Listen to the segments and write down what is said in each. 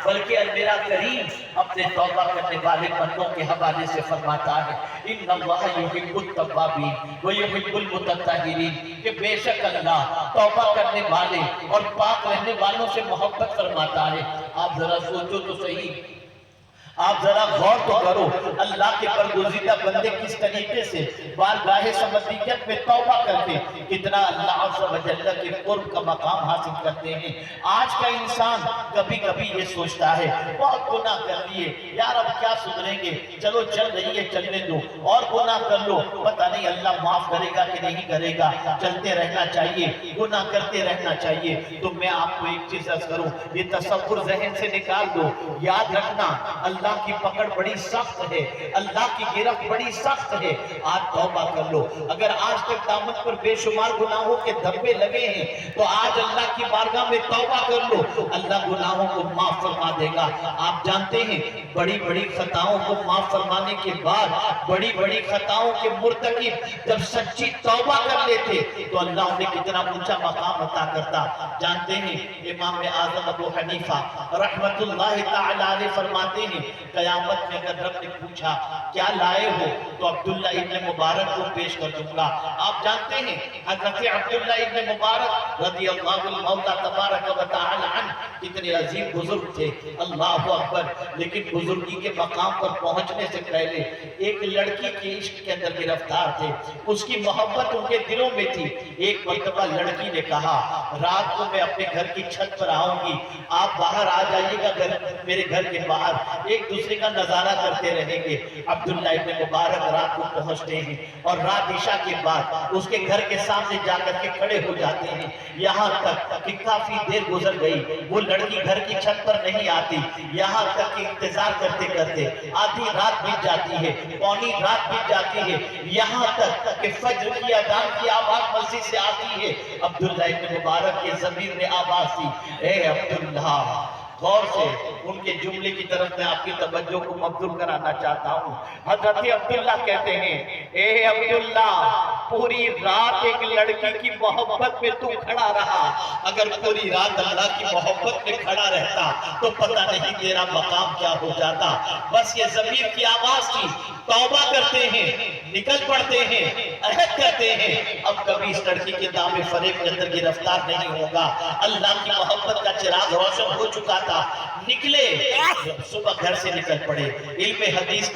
بلکہ میرا کریم اپنے توبہ کرنے والے بندوں کے حوالے سے فرماتا ہے ان اللہ یحب التوابین ویحب المتطہرین، کہ بے شک اللہ توبہ کرنے والے اور پاک رہنے والوں سے محبت فرماتا ہے۔ آپ ذرا سوچو تو صحیح، آپ ذرا غور تو کرو، اللہ کے برگزیدہ بندے کس طریقے سے بارگاہ سمدیت میں توبہ کرتے، کتنا اللہ عز و جل کے قرب کا مقام حاصل کرتے ہیں۔ آج کا انسان کبھی کبھی یہ سوچتا ہے بہت گناہ کر لیے یار اب کیا سدھریں گے، چلو چل رہی ہے چلنے دو، اور گناہ کر لو پتہ نہیں اللہ معاف کرے گا کہ نہیں کرے گا، چلتے رہنا چاہیے، گناہ کرتے رہنا چاہیے۔ تو میں آپ کو ایک چیز عرض کروں، یہ تصور ذہن سے نکال دو، یاد رکھنا اللہ کی پکڑ بڑی سخت ہے، اللہ کی گرفت بڑی سخت ہے۔ آج توبہ کر لو، اگر آج تک دامن پر بے شمار گناہوں کے دھبے لگے ہیں تو آج اللہ کی بارگاہ میں توبہ کر لو، اللہ گناہوں کو معاف فرما دے گا۔ آپ جانتے ہیں بڑی بڑی خطاؤں کو معاف فرمانے کے بعد بڑی بڑی خطاؤں کے مرتکب جب سچی توبہ کر لیتے تو اللہ انہیں کتنا اونچا مقام عطا کرتا۔ جانتے ہیں امام اعظم ابو حنیفہ رحمت اللہ تعالی علیہ فرماتے ہیں قیامت میں اگر رب نے پوچھا کیا لائے ہو تو عبداللہ ابن مبارک کو پیش کر دوں گا۔ آپ جانتے ہیں حضرت عبداللہ ابن مبارک رضی اللہ المولا تبارک و تعالی عنہ کتنے عظیم بزرگ تھے، اللہ اکبر، لیکن بزرگی کے مقام پر پہنچنے سے پہلے ایک لڑکی کے عشق کے اندر گرفتار تھے، اس کی محبت ان کے دلوں میں تھی۔ ایک مرتبہ لڑکی نے کہا رات کو میں اپنے گھر کی چھت پر آؤں گی، آپ باہر آ جائیے گا میرے گھر کے باہر، ایک دوسرے کا نظارہ کرتے رہیں گے۔ عبداللہ ابن مبارک رات کو پہنچتے ہیں اور رات عشاء کے بعد اس کے گھر کے سامنے جا کر کے کھڑے ہو جاتے ہیں، یہاں تک کہ کافی دیر گزر گئی، وہ لڑکی گھر کی چھت پر نہیں آتی، یہاں تک کہ انتظار کرتے کرتے آدھی رات بیت جاتی ہے، پونی رات بیت جاتی ہے، یہاں تک کہ فجر کی اذان کی آواز مسجد سے آتی ہے۔ عبداللہ ابن مبارک کے ضمیر میں آواز تھی، اے عبداللہ، غور سے ان کے جملے کی طرف میں آپ کی توجہ کو مبذول کرانا چاہتا ہوں۔ حضرت عبداللہ کہتے ہیں اے عبداللہ، پوری رات ایک لڑکی کی محبت میں تو کھڑا رہا، اگر پوری رات اللہ کی محبت میں کھڑا رہتا تو پتہ نہیں تیرا مقام کیا ہو جاتا۔ بس یہ ضمیر کی آواز تھی، توبہ کرتے ہیں، نکل پڑتے ہیں، عہد کرتے ہیں اب کبھی اس لڑکی کے دام فریب کے اندر گرفتار نہیں ہوگا۔ اللہ کی محبت کا چراغ روشن ہو چکا تھا، نکلے، صبح گھر سے نکل پڑے، علم حدیث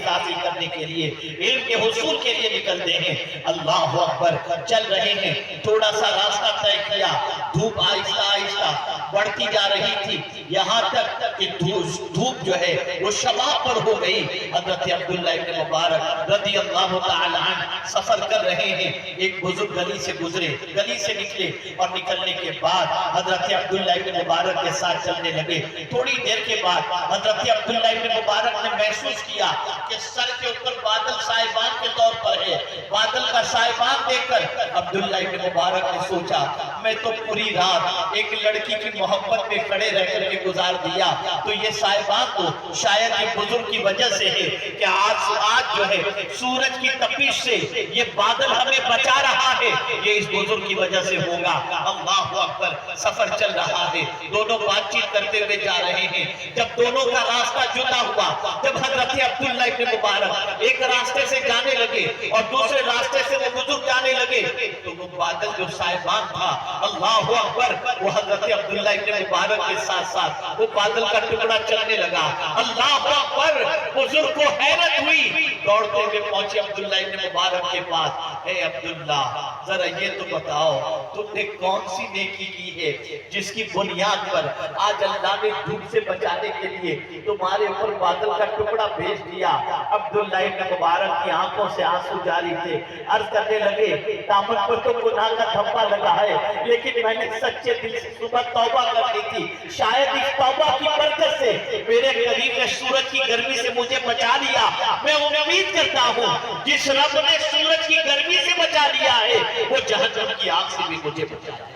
حاصل کرنے کے لیے، علم کے حصول کے لیے نکلتے ہیں۔ اللہ اکبر، چل رہے ہیں، تھوڑا سا راستہ طے کیا، دھوپ آہستہ آہستہ بڑھتی جا رہی تھی، یہاں تک کہ دھوپ جو ہے وہ شباب پر ہو گئی۔ حضرت عبداللہ ابن مبارک رضی اللہ تعالی عنہ سفر کر رہے ہیں، ایک بزرگ گلی سے گزرے، گلی سے نکلے اور نکلنے کے بعد حضرت عبداللہ ابن مبارک کے ساتھ چلنے لگے۔ تھوڑی دیر کے بعد حضرت عبداللہ ابن مبارک نے محسوس کیا کہ سر کے اوپر بادل سائبان کے طور پر ہے۔ بادل کا سائبان دیکھ کر عبداللہ ابن مبارک نے سوچا میں تو پوری رات ایک لڑکی کی محبت میں کھڑے رہ کر کے گزار دیا، تو یہ سائبان تو شاید یہ بزرگ کی وجہ سے ہے کہ آج جو ہے سورج کی تپش سے یہ بادل ہمیں بچا رہا ہے، یہ اس بزرگ کی وجہ سے ہوگا۔ اللہ اکبر، سفر چل رہا ہے، دونوں بات چیت کرتے ہوئے جا رہے ہیں۔ جب دونوں کا راستہ جدا ہوا، جب حضرت عبداللہ ابن مبارک ایک راستے سے جانے لگے اور دوسرے راستے سے وہ بزرگ جانے لگے تو وہ بادل جو سائبان تھا، اللہ اکبر، وہ حضرت عبداللہ ابن مبارک کے ساتھ ساتھ وہ بادل کا ٹکڑا چلنے لگا۔ اللہ اکبر، بزرگ کو حیرت ہوئی، دوڑتے ہوئے پہنچے عبداللہ ابن مبارک کے پاس، اے عبداللہ ذرا یہ تو بتاؤ تم نے کون سی نیکی کی ہے جس کی بنیاد پر آج اللہ نے دھوپ سے بچانے کے لیے تمہارے اوپر بادل کا ٹکڑا بھیج دیا۔ عبداللہ ابن مبارک کی آنکھوں سے آنسو جاری تھے، عرض کرنے لگے دامن پر تو گناہ کا دھبا لگا ہے، لیکن میں نے سچے دل سے صبح توبہ کر لی تھی، شاید اس توبہ کی برکت سے میرے قریب نے سورج کی گرمی سے مجھے بچا لیا۔ میں امید کرتا ہوں جس رب نے سورج کی گرمی سے بچا لیا ہے وہ جہنم کی آگ سے بھی مجھے بچا لیا۔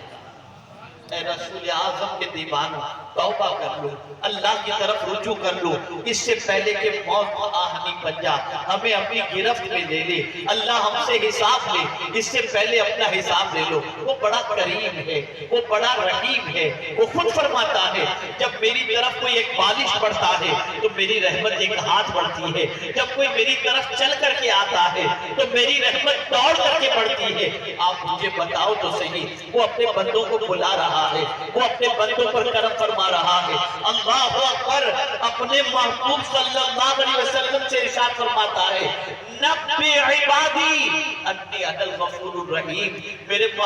اے رسول اعظم کے دیوانوں، توبہ کر لو، اللہ کی طرف رجوع کر لو، اس سے پہلے کہ موت آہنی بن جا ہمیں اپنی گرفت میں لے لے، اللہ ہم سے حساب لے، اس سے پہلے اپنا حساب لے لو۔ وہ بڑا کریم ہے، وہ بڑا رحیم ہے، وہ خود فرماتا ہے جب میری طرف کوئی ایک بالش بڑھتا ہے تو میری رحمت ایک ہاتھ بڑھتی ہے، جب کوئی میری طرف چل کر کے آتا ہے تو میری رحمت دوڑ کر کے بڑھتی ہے۔ آپ مجھے بتاؤ تو صحیح، وہ اپنے بندوں کو بلا رہا ہے، وہ اپنے بندوں پر کرم فرما رہا ہے۔ اللہ اکبر، اپنے محبوب صلی اللہ علیہ وسلم سے ارشاد فرماتا ہے نبی عبادی انی انا الغفور الرحیم، میرے